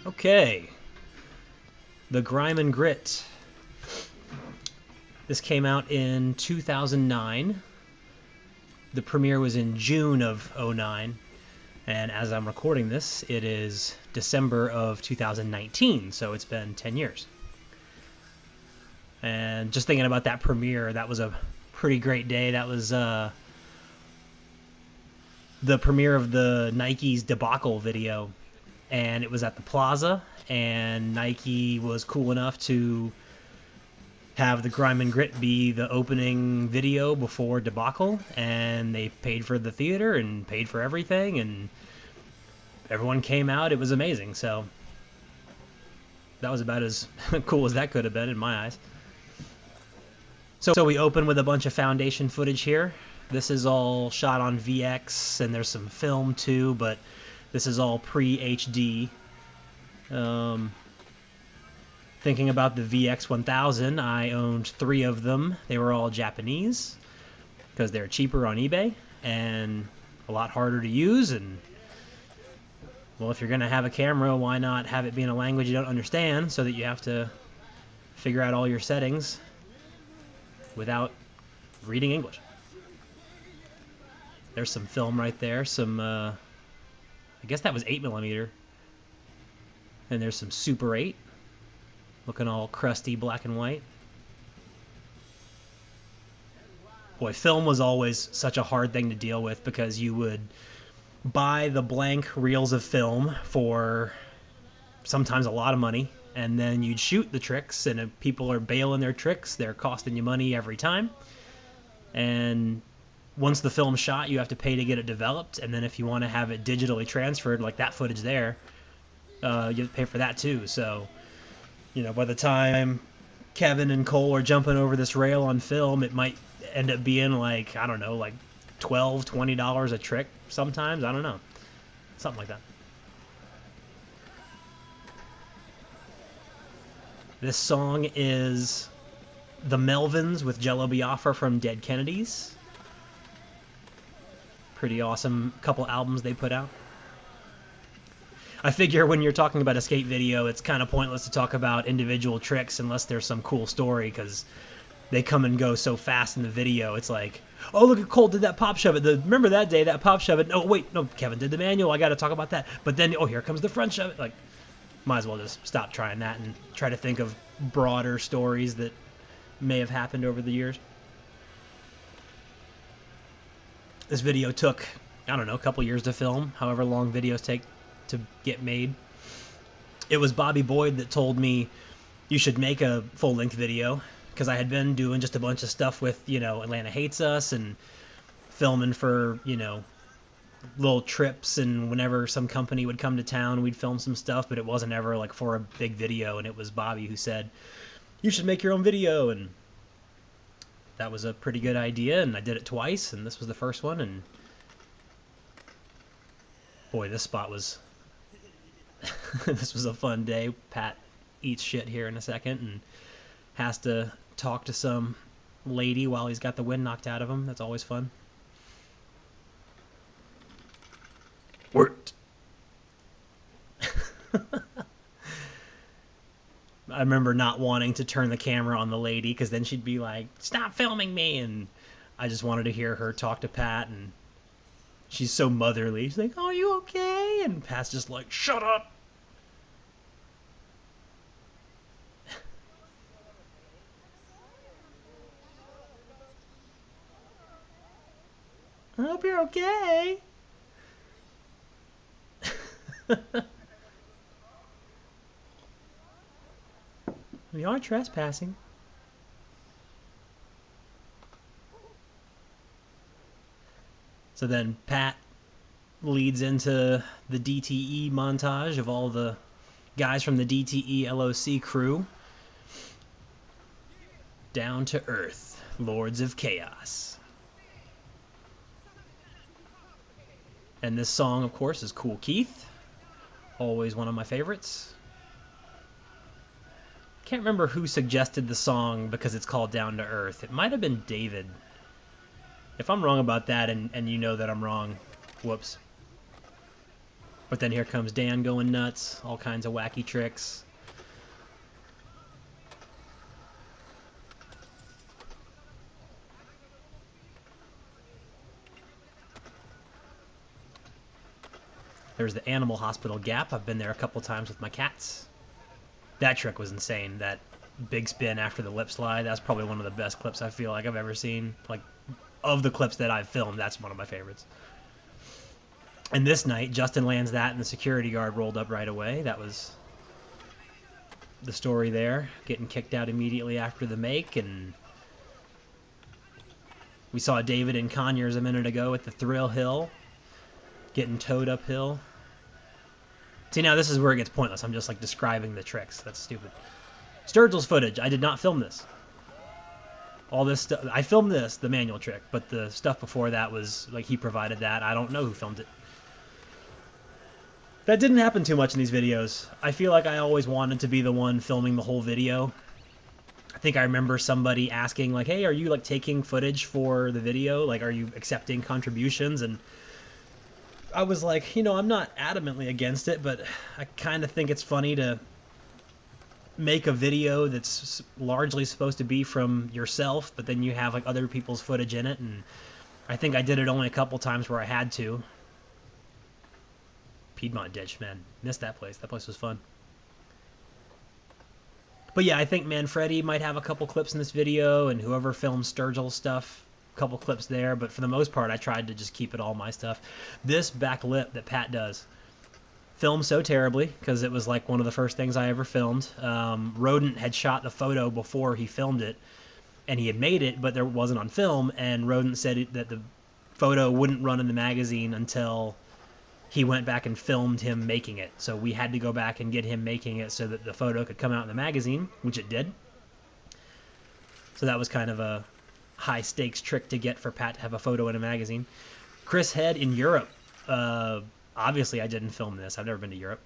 Okay, the Grime and Grit. This came out in 2009. The premiere was in June of '09, and as I'm recording this, it is December of 2019, so it's been 10 years. And just thinking about that premiere, that was a pretty great day. That was the premiere of the Nike's debacle video, and it was at the Plaza, and Nike was cool enough to have the Grime and Grit be the opening video before debacle, and they paid for the theater and paid for everything, and everyone came out. It was amazing. So that was about as cool as that could have been in my eyes. So we open with a bunch of foundation footage here. This is all shot on VX, and there's some film too, but this is all pre-HD. Thinking about the VX1000, I owned 3 of them. They were all Japanese because they're cheaper on eBay and a lot harder to use. And well, if you're going to have a camera, why not have it be in a language you don't understand so that you have to figure out all your settings without reading English. There's some film right there. Some, I guess that was 8mm. And there's some Super 8. Looking all crusty black and white. Boy, film was always such a hard thing to deal with because you would buy the blank reels of film for sometimes a lot of money, and then you'd shoot the tricks, and if people are bailing their tricks, they're costing you money every time. And once the film's shot, you have to pay to get it developed, and then if you want to have it digitally transferred, like that footage there, you have to pay for that too. So, you know, by the time Kevin and Cole are jumping over this rail on film, it might end up being like, I don't know, like $12, $20 a trick sometimes. I don't know. Something like that. This song is The Melvins with Jello Biafra from Dead Kennedys. Pretty awesome couple albums they put out. I figure when you're talking about a skate video, it's kind of pointless to talk about individual tricks unless there's some cool story, because they come and go so fast in the video. It's like, oh, look at Cole did that pop shove it. Remember that day, that pop shove it? No, wait, no, Kevin did the manual. I got to talk about that. But then, oh, here comes the front shove it. Like, might as well just stop trying that and try to think of broader stories that may have happened over the years. This video took, I don't know, a couple years to film, however long videos take to get made. It was Bobby Boyd that told me you should make a full-length video, because I had been doing just a bunch of stuff with, you know, Atlanta Hates Us and filming for, you know, little trips, and whenever some company would come to town, we'd film some stuff, but it wasn't ever like for a big video. And it was Bobby who said, you should make your own video, and that was a pretty good idea, and I did it twice, and this was the first one. And boy, this spot was this was a fun day. Pat eats shit here in a second and has to talk to some lady while he's got the wind knocked out of him. That's always fun. Worked. I remember not wanting to turn the camera on the lady, because then she'd be like, stop filming me, and I just wanted to hear her talk to Pat, and she's so motherly. She's like, are you okay? And Pat's just like, shut up. I hope you're okay. We are trespassing. So then Pat leads into the DTE montage of all the guys from the DTE LOC crew. Down to earth, Lords of Chaos. And this song, of course, is Cool Keith. Always one of my favorites. Can't remember who suggested the song because it's called Down to Earth. It might have been David. If I'm wrong about that, and you know that I'm wrong, whoops. But then here comes Dan going nuts, all kinds of wacky tricks. There's the animal hospital gap. I've been there a couple times with my cats. That trick was insane. That big spin after the lip slide. That's probably one of the best clips I feel like I've ever seen. Like, of the clips that I've filmed, that's one of my favorites. And this night, Justin lands that and the security guard rolled up right away. That was the story there. Getting kicked out immediately after the make. And we saw David in Conyers a minute ago at the Thrill Hill. Getting towed uphill. See, now this is where it gets pointless. I'm just like describing the tricks. That's stupid. Sturgill's footage. I did not film this. All this stuff. I filmed this, the manual trick, but the stuff before that was like he provided that. I don't know who filmed it. That didn't happen too much in these videos. I feel like I always wanted to be the one filming the whole video. I think I remember somebody asking like, hey, are you like taking footage for the video? Like, are you accepting contributions? And I was like, you know, I'm not adamantly against it, but I kind of think it's funny to make a video that's largely supposed to be from yourself, but then you have like other people's footage in it, and I think I did it only a couple times where I had to. Piedmont Ditch, man. Missed that place. That place was fun. But yeah, I think Manfredi might have a couple clips in this video, and whoever filmed Sturgill's stuff, couple clips there, but for the most part I tried to just keep it all my stuff. This back lip that Pat does, filmed so terribly because it was like one of the first things I ever filmed. Rodent had shot the photo before he filmed it, and he had made it, but there wasn't on film, and Rodent said that the photo wouldn't run in the magazine until he went back and filmed him making it. So we had to go back and get him making it so that the photo could come out in the magazine, which it did. So that was kind of a high stakes trick to get for Pat to have a photo in a magazine. Chris Head in Europe. Obviously I didn't film this. I've never been to Europe.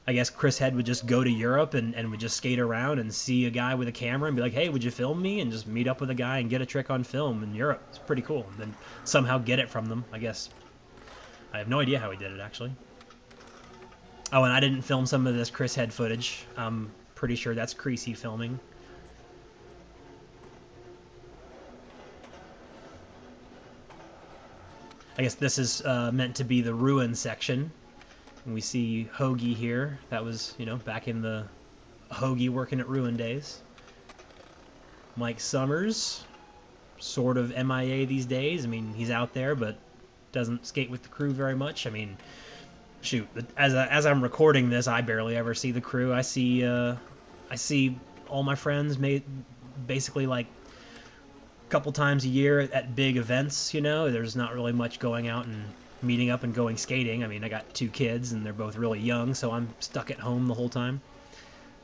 I guess Chris Head would just go to Europe and would just skate around and see a guy with a camera and be like, hey, would you film me? And just meet up with a guy and get a trick on film in Europe. It's pretty cool. And then somehow get it from them, I guess. I have no idea how he did it, actually. Oh, and I didn't film some of this Chris Head footage. I'm pretty sure that's Creasy filming. I guess this is meant to be the ruin section. And we see Hoagie here. That was, you know, back in the Hoagie working at Ruin days. Mike Summers, sort of MIA these days. I mean, he's out there, but doesn't skate with the crew very much. I mean, shoot, as I'm recording this, I barely ever see the crew. I see all my friends basically like couple times a year at big events, you know. There's not really much going out and meeting up and going skating. I mean, I got 2 kids and they're both really young, so I'm stuck at home the whole time.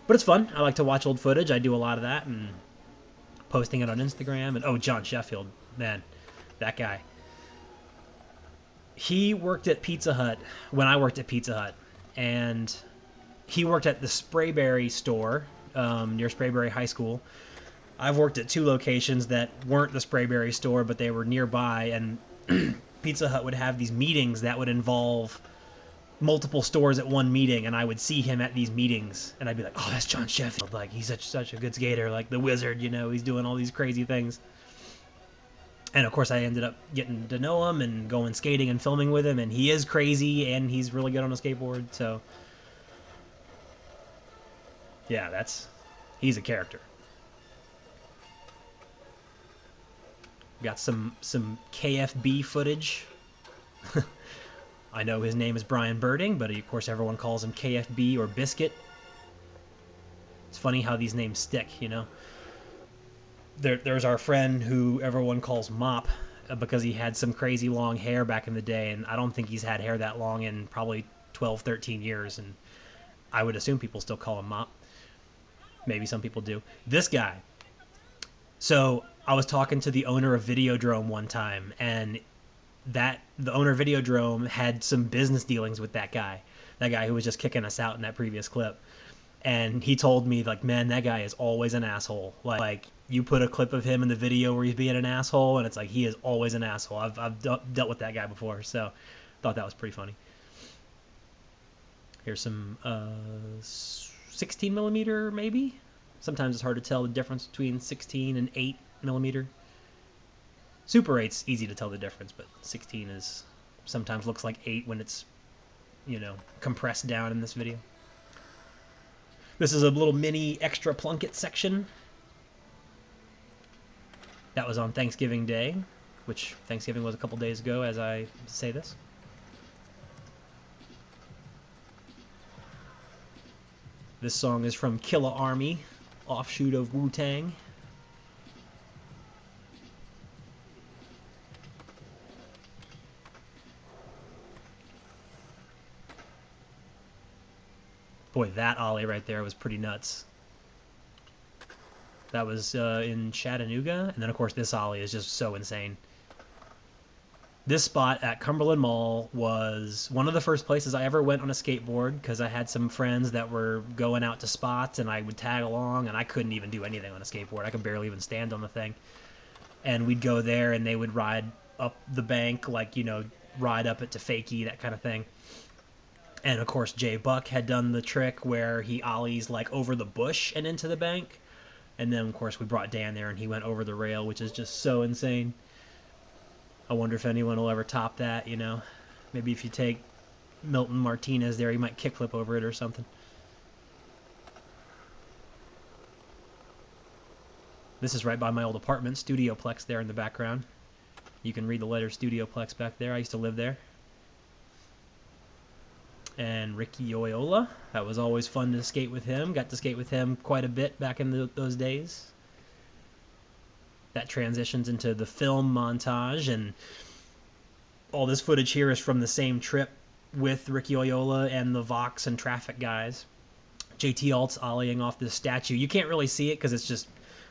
But it's fun. I like to watch old footage. I do a lot of that and posting it on Instagram. And oh, John Sheffield, man, that guy. He worked at Pizza Hut when I worked at Pizza Hut, and he worked at the Sprayberry store near Sprayberry High School. I've worked at 2 locations that weren't the Sprayberry store, but they were nearby, and Pizza Hut would have these meetings that would involve multiple stores at one meeting, and I would see him at these meetings, and I'd be like, oh, that's John Sheffield. Like, he's such a good skater, like the Wizard, you know, he's doing all these crazy things. And, of course, I ended up getting to know him and going skating and filming with him, and he is crazy, and he's really good on a skateboard, so yeah, he's a character. Got some KFB footage. I know his name is Brian Birding, but of course everyone calls him KFB or Biscuit. It's funny how these names stick, you know. There's our friend who everyone calls Mop because he had some crazy long hair back in the day, and I don't think he's had hair that long in probably 12, 13 years, and I would assume people still call him Mop. Maybe some people do. This guy. So I was talking to the owner of Videodrome one time, and the owner of Videodrome had some business dealings with that guy who was just kicking us out in that previous clip. And he told me, like, man, that guy is always an asshole. Like you put a clip of him in the video where he's being an asshole, and it's like he is always an asshole. I've dealt with that guy before, so thought that was pretty funny. Here's some 16 millimeter maybe. Sometimes it's hard to tell the difference between 16 and 8 millimeter. Super 8's easy to tell the difference, but 16 is sometimes looks like 8 when it's, compressed down in this video. This is a little mini extra Plunkett section. That was on Thanksgiving Day, which Thanksgiving was a couple days ago as I say this. This song is from Killa Army, offshoot of Wu-Tang. Boy, that ollie right there was pretty nuts. That was in Chattanooga, and then of course this ollie is just so insane. This spot at Cumberland Mall was one of the first places I ever went on a skateboard because I had some friends that were going out to spots and I would tag along, and I couldn't even do anything on a skateboard. I could barely even stand on the thing. And we'd go there and they would ride up the bank, like, ride up it to fakie, that kind of thing. And of course Jay Buck had done the trick where he ollies like over the bush and into the bank. And then, of course, we brought Dan there, and he went over the rail, which is just so insane. I wonder if anyone will ever top that, Maybe if you take Milton Martinez there, he might kickflip over it or something. This is right by my old apartment, Studioplex there in the background. You can read the letter Studioplex back there. I used to live there. And Ricky Oyola. That was always fun to skate with him. Got to skate with him quite a bit back in those days. That transitions into the film montage, and all this footage here is from the same trip with Ricky Oyola and the Vox and Traffic guys. JT Alt's ollieing off this statue. You can't really see it because it's just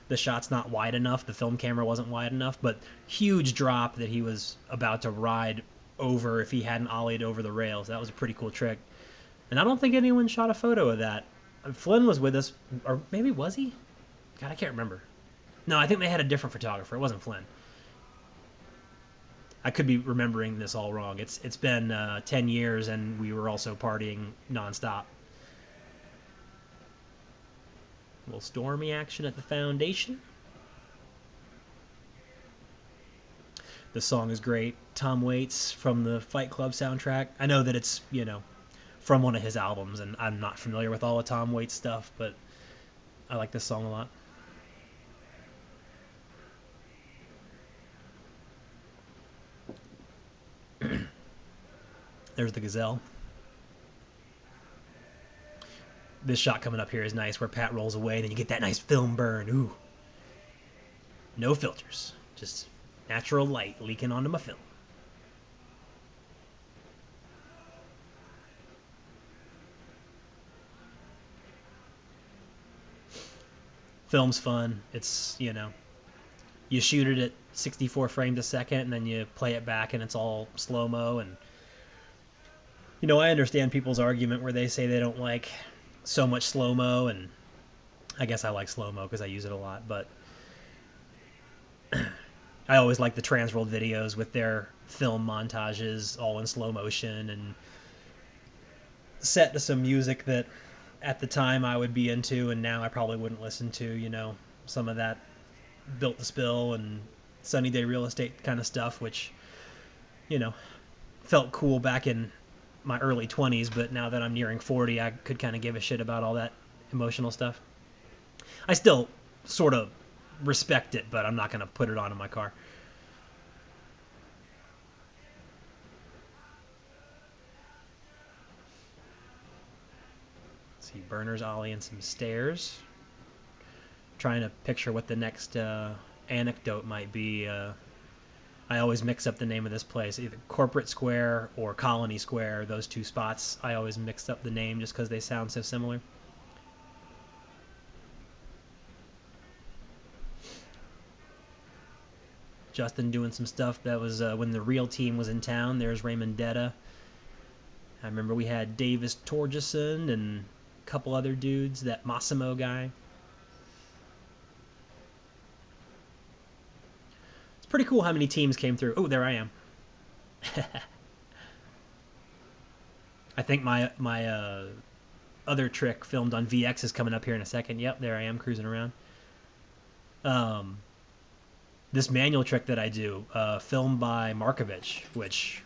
the shot's not wide enough. The film camera wasn't wide enough, but huge drop that he was about to ride over if he hadn't ollied over the rails. That was a pretty cool trick. And I don't think anyone shot a photo of that. Flynn was with us, or maybe was he? God, I can't remember. No, I think they had a different photographer. It wasn't Flynn. I could be remembering this all wrong. It's been 10 years, and we were also partying nonstop. A little stormy action at the foundation. The song is great. Tom Waits from the Fight Club soundtrack. I know that it's, from one of his albums, and I'm not familiar with all of Tom Waits stuff, but I like this song a lot. There's the Gazelle. This shot coming up here is nice, where Pat rolls away, and then you get that nice film burn. Ooh. No filters. Just natural light leaking onto my film. Film's fun. It's, you shoot it at 64 frames a second, and then you play it back, and it's all slow-mo. And, I understand people's argument where they say they don't like so much slow-mo, and I guess I like slow-mo because I use it a lot, but I always like the Transworld videos with their film montages all in slow motion and set to some music that at the time I would be into, and now I probably wouldn't listen to, some of that Built to Spill and Sunny Day Real Estate kind of stuff, which, felt cool back in my early 20s, but now that I'm nearing 40, I could kind of give a shit about all that emotional stuff. I still sort of respect it, but I'm not going to put it on in my car. Let's see, Burner's ollie and some stairs. Trying to picture what the next anecdote might be. I always mix up the name of this place, either Corporate Square or Colony Square. Those two spots, I always mixed up the name just because they sound so similar. Justin doing some stuff. That was when the real team was in town. There's Raymond Detta. I remember we had Davis Torgeson and a couple other dudes. That Massimo guy. It's pretty cool how many teams came through. Oh, there I am. I think my other trick filmed on VX is coming up here in a second. Yep, there I am cruising around. Um, this manual trick that I do, filmed by Markovich, which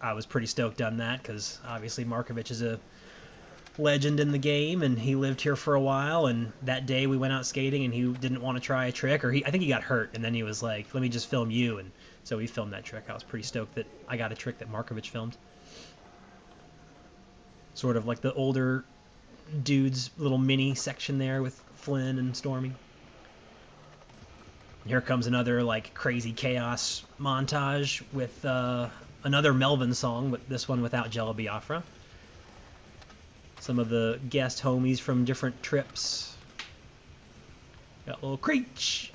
I was pretty stoked on that because obviously Markovich is a legend in the game and he lived here for a while. And that day we went out skating and he didn't want to try a trick, or I think he got hurt, and then he was like, "Let me just film you." And so we filmed that trick. I was pretty stoked that I got a trick that Markovich filmed. Sort of like the older dude's little mini section there with Flynn and Stormy. Here comes another like crazy chaos montage with another Melvin song, but this one without Jello Biafra. Some of the guest homies from different trips. Got a little Creech.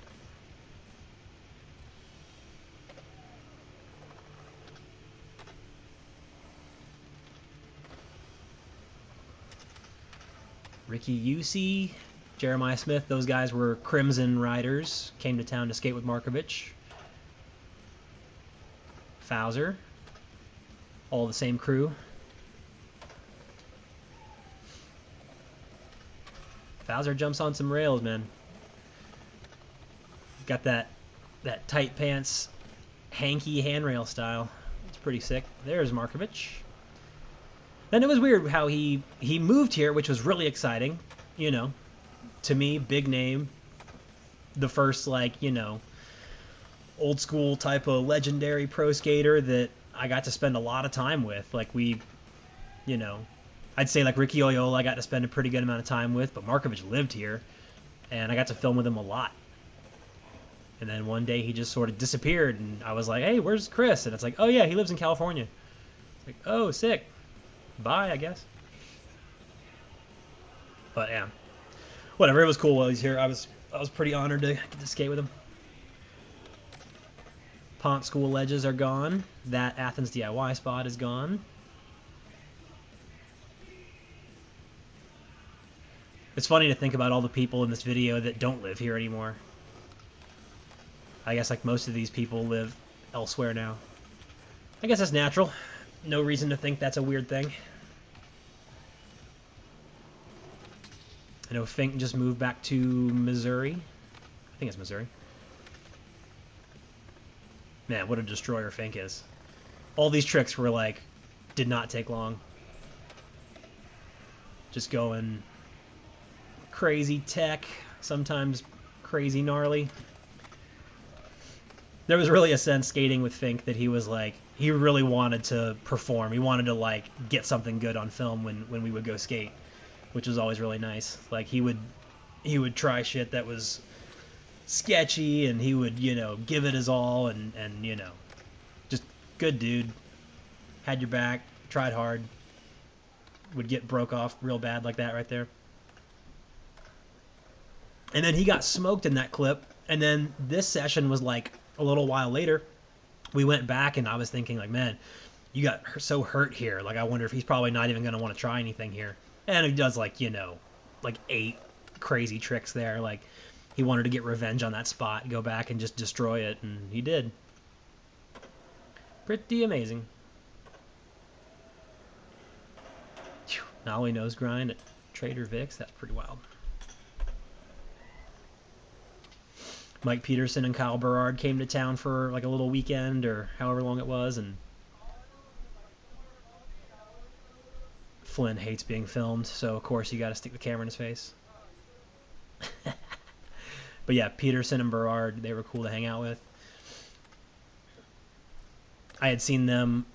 Ricky Yusi, Jeremiah Smith, those guys were Crimson Riders, came to town to skate with Markovich. Fowler, all the same crew. Fowler jumps on some rails, man. Got that tight pants, hanky handrail style. It's pretty sick. There's Markovich. Then it was weird how he moved here, which was really exciting. You know, to me, big name. The first, like, you know, old school type of legendary pro skater that I got to spend a lot of time with. Like, we, you know, I'd say like Ricky Oyola I got to spend a pretty good amount of time with, but Markovich lived here, and I got to film with him a lot. And then one day he just sort of disappeared, and I was like, "Hey, where's Chris?" And it's like, "Oh yeah, he lives in California." It's like, "Oh, sick. Bye, I guess." But yeah, whatever. It was cool while he's here. I was pretty honored to get to skate with him. Pont School ledges are gone. That Athens DIY spot is gone. It's funny to think about all the people in this video that don't live here anymore. I guess like most of these people live elsewhere now. I guess that's natural. No reason to think that's a weird thing. I know Fink just moved back to Missouri. I think it's Missouri. Man, what a destroyer Fink is. All these tricks were like, did not take long. Just going crazy tech, sometimes crazy gnarly. There was really a sense skating with Fink that he was like, he really wanted to perform. He wanted to like get something good on film when we would go skate, which was always really nice. Like he would try shit that was sketchy, and he would, you know, give it his all, and you know, just good dude. Had your back, tried hard. Would get broke off real bad like that right there. And then he got smoked in that clip, and then this session was like a little while later. We went back, and I was thinking like, man, you got so hurt here. Like, I wonder if he's probably not even going to want to try anything here. And he does like, you know, like 8 crazy tricks there. Like, he wanted to get revenge on that spot, go back and just destroy it, and he did. Pretty amazing. Whew. Nolly nose grind at Trader Vic's. That's pretty wild. Mike Peterson and Kyle Berard came to town for like a little weekend or however long it was, and Flynn hates being filmed, so of course you got to stick the camera in his face. But yeah, Peterson and Berard, they were cool to hang out with. I had seen them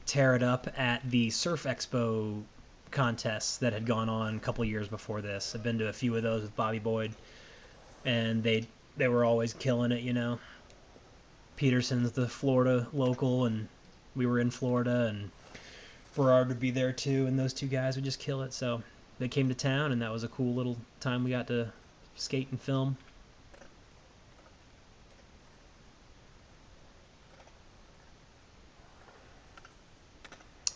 tear it up at the Surf Expo contests that had gone on a couple years before this. I've been to a few of those with Bobby Boyd, and they were always killing it, you know. Peterson's the Florida local, and we were in Florida, and Berard would be there too, and those two guys would just kill it. So they came to town, and that was a cool little time we got to skate and film.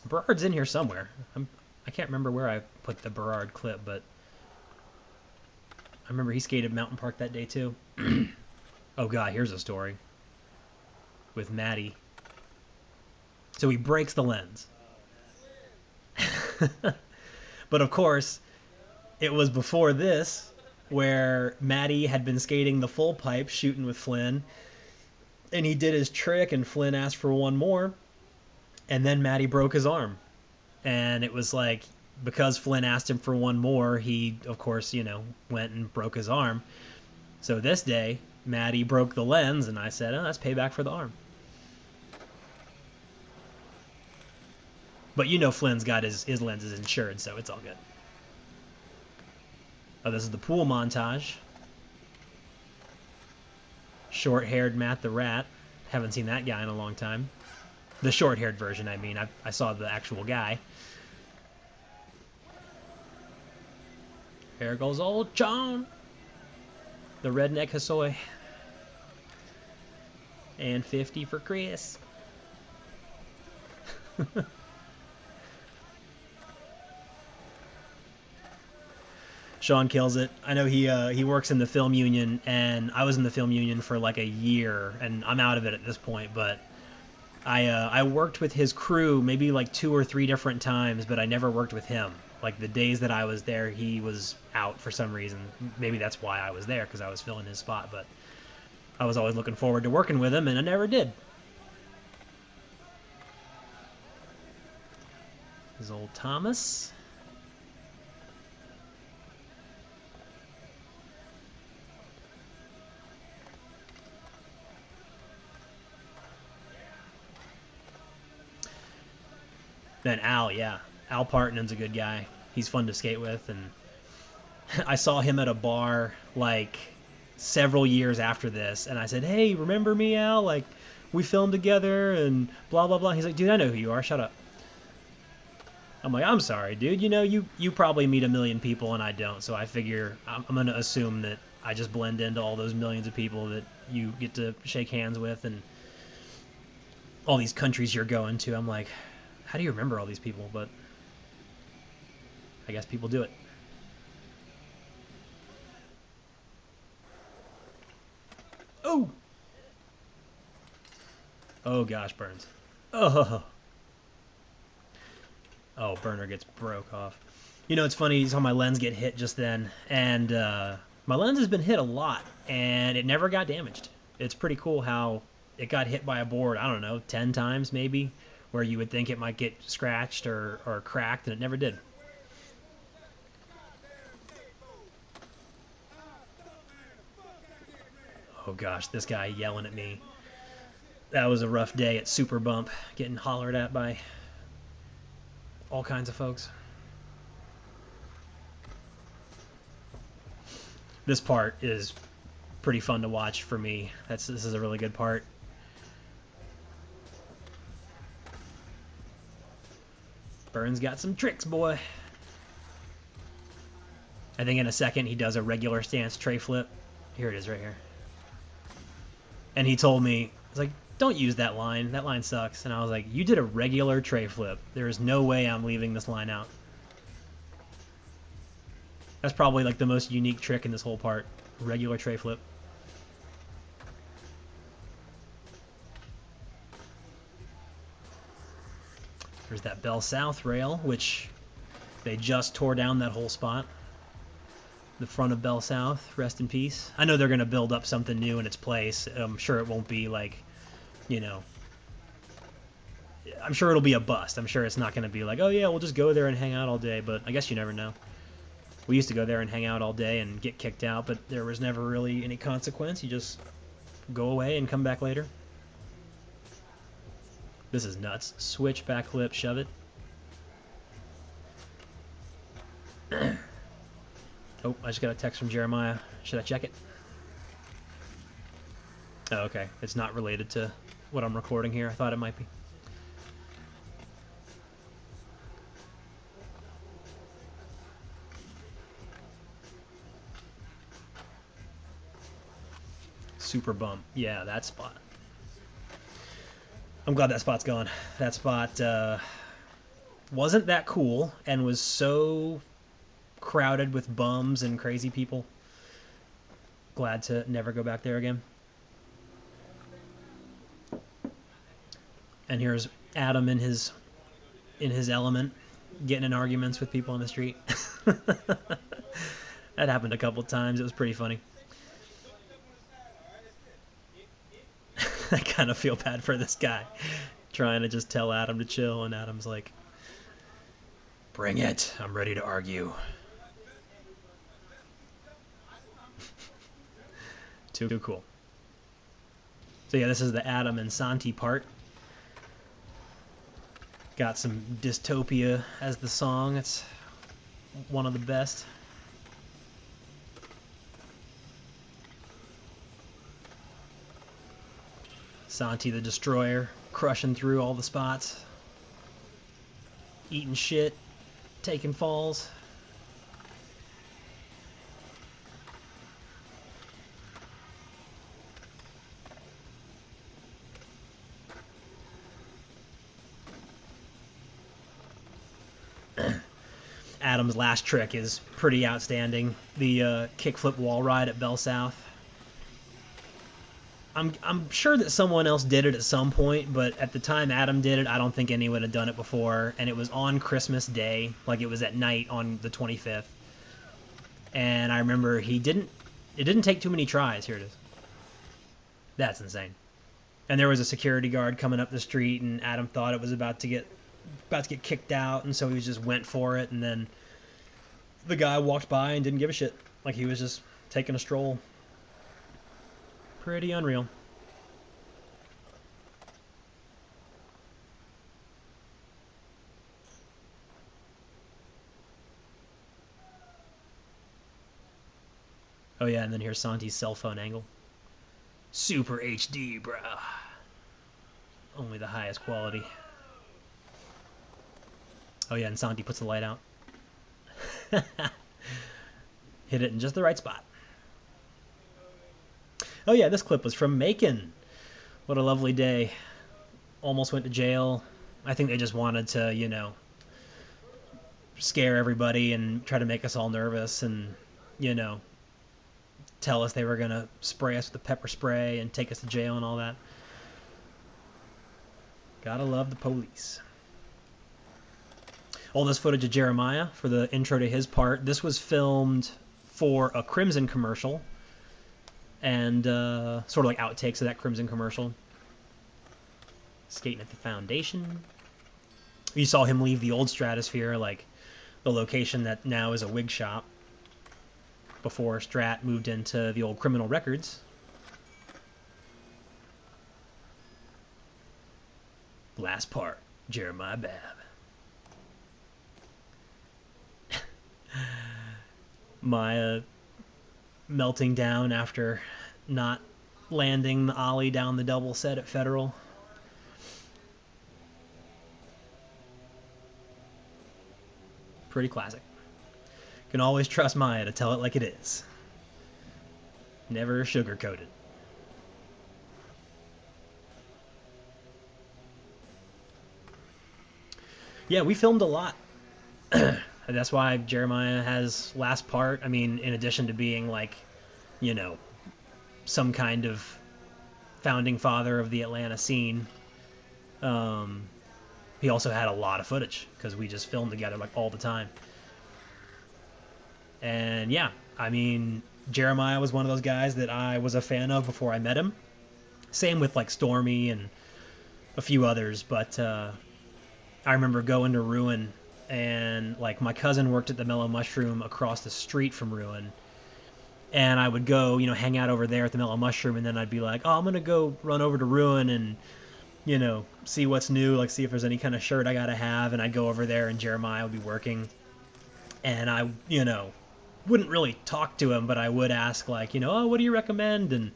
Berard's in here somewhere. I can't remember where I put the Berard clip, but I remember he skated Mountain Park that day too. Oh god, here's a story with Maddie. So he breaks the lens. But of course, it was before this where Matty had been skating the full pipe, shooting with Flynn, and he did his trick, and Flynn asked for one more, and then Matty broke his arm. And it was like, because Flynn asked him for one more, he, of course, went and broke his arm. So this day, Matty broke the lens, and I said, oh, that's payback for the arm. But Flynn's got his lenses insured, so it's all good. Oh, this is the pool montage. Short-haired Matt the Rat. Haven't seen that guy in a long time. The short-haired version, I mean. I saw the actual guy. There goes old John. The redneck Hosoi. And 50 for Chris. Sean kills it. I know he works in the film union, and I was in the film union for like a year, and I'm out of it at this point. But I worked with his crew maybe like 2 or 3 different times, but I never worked with him. Like the days that I was there, he was out for some reason. Maybe that's why I was there, because I was filling his spot. But I was always looking forward to working with him, and I never did. His old Thomas. Then Al, yeah. Al Partonen's a good guy. He's fun to skate with, and I saw him at a bar like several years after this, and I said, hey, remember me, Al? Like, we filmed together, and blah, blah, blah. He's like, dude, I know who you are. Shut up. I'm like, I'm sorry, dude. You probably meet a million people, and I don't, so I figure I'm going to assume that I just blend into all those millions of people that you get to shake hands with, and all these countries you're going to. I'm like, how do you remember all these people? But I guess people do it. Oh! Oh gosh, Burns. Oh! Oh, Burner gets broke off. It's funny, you saw my lens get hit just then, and my lens has been hit a lot, and it never got damaged. It's pretty cool how it got hit by a board, I don't know, 10 times maybe, where you would think it might get scratched or cracked, and it never did. Oh gosh, this guy yelling at me. That was a rough day at Super Bump, getting hollered at by all kinds of folks. This part is pretty fun to watch for me. This is a really good part. Burns got some tricks, boy. I think in a second he does a regular stance tray flip. Here it is right here. And he told me, he's like, don't use that line. That line sucks. And I was like, you did a regular tray flip. There is no way I'm leaving this line out. That's probably like the most unique trick in this whole part. Regular tray flip. There's that Bell South rail, which they just tore down that whole spot. The front of Bell South, rest in peace. I know they're going to build up something new in its place. I'm sure it won't be like, I'm sure it'll be a bust. I'm sure it's not going to be like, oh yeah, we'll just go there and hang out all day, but I guess you never know. We used to go there and hang out all day and get kicked out, but there was never really any consequence. You just go away and come back later. This is nuts. Switch, backflip, shove it. Oh, I just got a text from Jeremiah. Should I check it? Oh, okay. It's not related to what I'm recording here. I thought it might be. Super bump. Yeah, that spot. I'm glad that spot's gone. That spot wasn't that cool and was so crowded with bums and crazy people. Glad to never go back there again. And here's Adam in his element. getting in arguments with people on the street. That happened a couple times. It was pretty funny. I kind of feel bad for this guy trying to just tell Adam to chill, and Adam's like, bring it, I'm ready to argue. Too cool. So yeah, this is the Adam and Santi part. Got some Dystopia as the song. It's one of the best. Santi the Destroyer, crushing through all the spots. Eating shit, taking falls. Adam's last trick is pretty outstanding. The kickflip wall ride at Bell South. I'm sure that someone else did it at some point, but at the time Adam did it, I don't think anyone had done it before, and it was on Christmas Day, like it was at night on the 25th. And I remember it didn't take too many tries. Here it is. That's insane. And there was a security guard coming up the street, and Adam thought it was about to get kicked out, and so he just went for it, and then the guy walked by and didn't give a shit. Like he was just taking a stroll. Pretty unreal. Oh yeah, and then here's Santi's cell phone angle. Super HD, bruh. Only the highest quality. Oh yeah, and Santi puts the light out. Hit it in just the right spot. Oh yeah, this clip was from Macon. What a lovely day. Almost went to jail. I think they just wanted to, you know, scare everybody and try to make us all nervous and, you know, tell us they were going to spray us with the pepper spray and take us to jail and all that. Gotta love the police. All this footage of Jeremiah for the intro to his part. This was filmed for a Crimson commercial. And sort of like outtakes of that Crimson commercial. Skating at the Foundation. You saw him leave the old Stratosphere, like the location that now is a wig shop, before Strat moved into the old Criminal Records. Last part, Jeremiah Babb. Maya melting down after not landing the ollie down the double set at Federal. Pretty classic. Can always trust Maya to tell it like it is. Never sugarcoated. Yeah, we filmed a lot. That's why Jeremiah has last part. I mean, in addition to being like, you know, some kind of founding father of the Atlanta scene, he also had a lot of footage because we just filmed together like all the time. And yeah, I mean, Jeremiah was one of those guys that I was a fan of before I met him. Same with like Stormy and a few others, but I remember going to Ruin, and like my cousin worked at the Mellow Mushroom across the street from Ruin, and I would go, you know, hang out over there at the Mellow Mushroom, and then I'd be like, oh, I'm gonna go run over to Ruin and, you know, see what's new, like see if there's any kind of shirt I gotta have, and I'd go over there and Jeremiah would be working, and I, you know, wouldn't really talk to him, but I would ask like, you know, oh, what do you recommend? And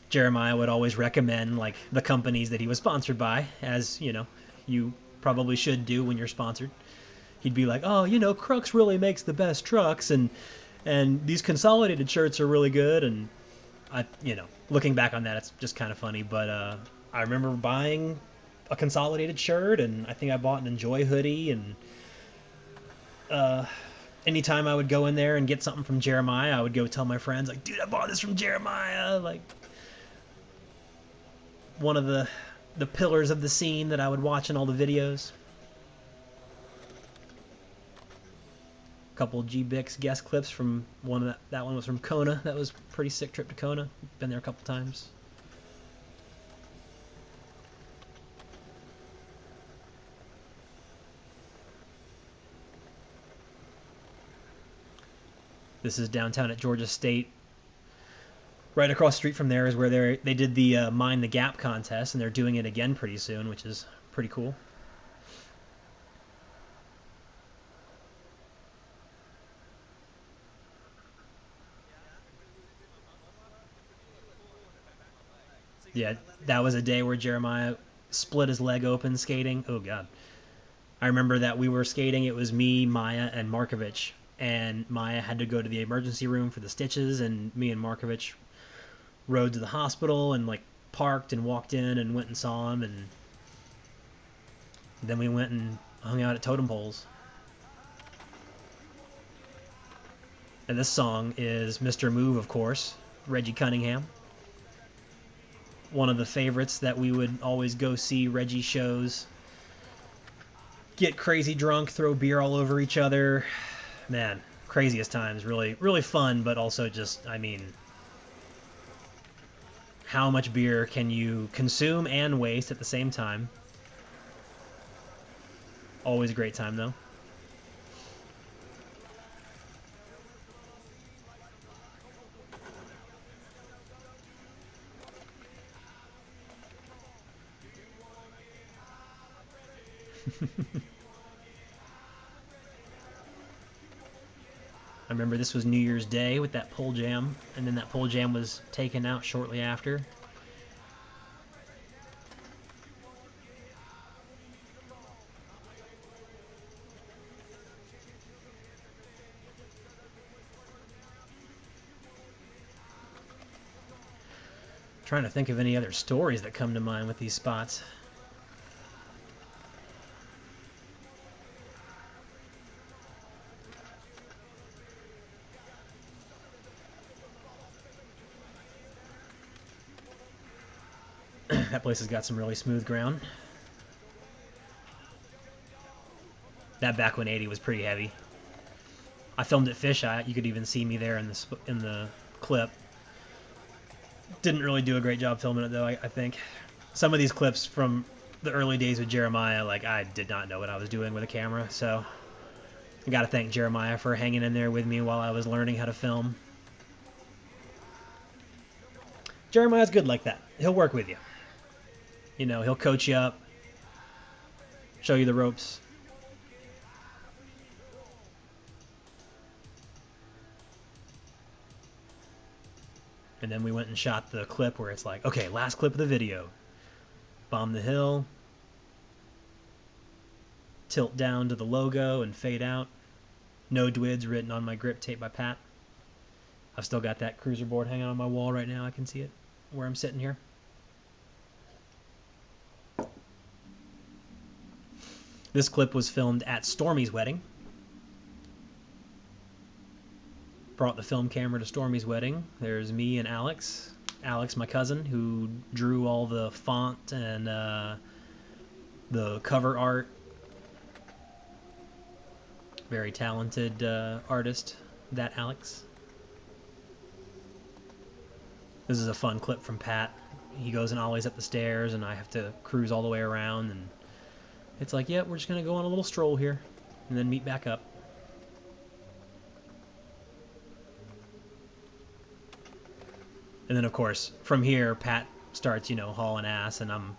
Jeremiah would always recommend like the companies that he was sponsored by, as, you know, you probably should do when you're sponsored. He'd be like, oh, you know, Crux really makes the best trucks, and these Consolidated shirts are really good. And I, you know, looking back on that, it's just kind of funny. But I remember buying a Consolidated shirt, and I think I bought an Enjoy hoodie. And anytime I would go in there and get something from Jeremiah, I would go tell my friends, like, dude, I bought this from Jeremiah. Like, one of the pillars of the scene that I would watch in all the videos. couple G-Bix guest clips from that one was from Kona. That was a pretty sick trip to Kona. Been there a couple times. This is downtown at Georgia State. Right across the street from there is where they did the Mind the Gap contest, and they're doing it again pretty soon, which is pretty cool. Yeah, that was a day where Jeremiah split his leg open skating. Oh, God. I remember that we were skating. It was me, Maya, and Markovich. And Maya had to go to the emergency room for the stitches, and me and Markovich rode to the hospital and, like, parked and walked in and went and saw him. And then we went and hung out at Totem Poles. And this song is Mr. Move, of course, Reggie Cunningham. One of the favorites that we would always go see Reggie shows. Get crazy drunk, throw beer all over each other. Man, craziest times. Really, really fun, but also just, I mean, how much beer can you consume and waste at the same time? Always a great time, though. I remember this was New Year's Day with that pole jam, and then that pole jam was taken out shortly after. Trying to think of any other stories that come to mind with these spots. That place has got some really smooth ground. That back 180 was pretty heavy. I filmed at Fisheye. You could even see me there in the clip. Didn't really do a great job filming it, though, I think. Some of these clips from the early days with Jeremiah, like, I did not know what I was doing with a camera, so I gotta thank Jeremiah for hanging in there with me while I was learning how to film. Jeremiah's good like that. He'll work with you. You know, he'll coach you up, show you the ropes. And then we went and shot the clip where it's like, okay, last clip of the video. Bomb the hill. Tilt down to the logo and fade out. No Dwids written on my grip tape by Pat. I've still got that cruiser board hanging on my wall right now. I can see it where I'm sitting here. This clip was filmed at Stormy's wedding. Brought the film camera to Stormy's wedding. There's me and Alex. Alex, my cousin, who drew all the font and the cover art. Very talented artist, that Alex. This is a fun clip from Pat. He goes and ollies up the stairs, and I have to cruise all the way around, and it's like, yeah, we're just going to go on a little stroll here and then meet back up. And then, of course, from here, Pat starts, you know, hauling ass, and I'm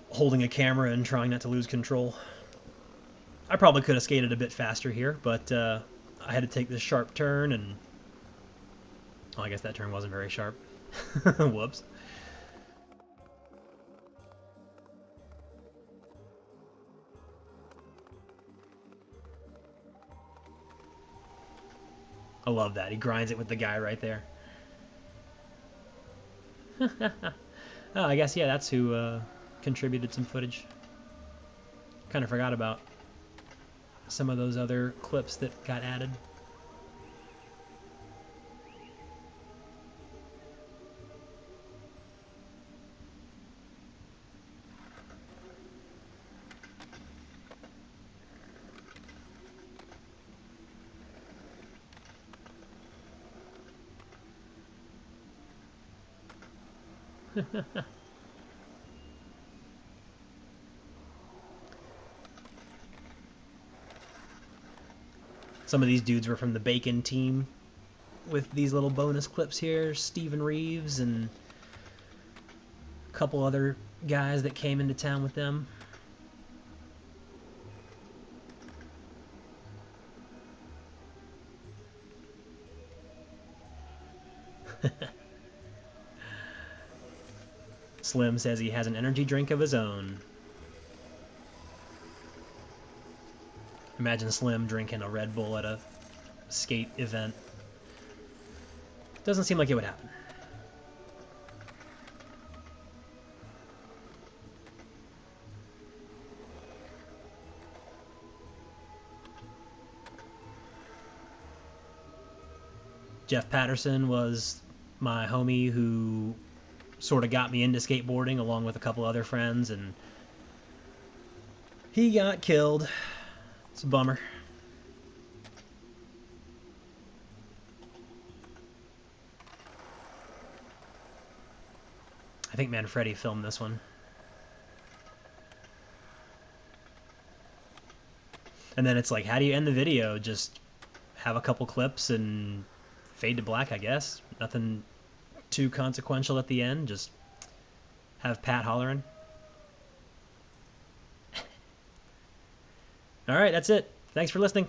holding a camera and trying not to lose control. I probably could have skated a bit faster here, but I had to take this sharp turn, and oh, I guess that turn wasn't very sharp. Whoops. I love that. He grinds it with the guy right there. Oh, I guess, yeah, that's who contributed some footage. Kind of forgot about some of those other clips that got added. Some of these dudes were from the Bacon team with these little bonus clips here. Stephen Reeves and a couple other guys that came into town with them. Slim says he has an energy drink of his own. Imagine Slim drinking a Red Bull at a skate event. Doesn't seem like it would happen. Jeff Patterson was my homie who sort of got me into skateboarding along with a couple other friends, and he got killed. It's a bummer. I think Manfredi filmed this one. And then it's like, how do you end the video? Just have a couple clips and fade to black, I guess. Nothing too consequential at the end. Just have Pat hollering. All right, that's it. Thanks for listening.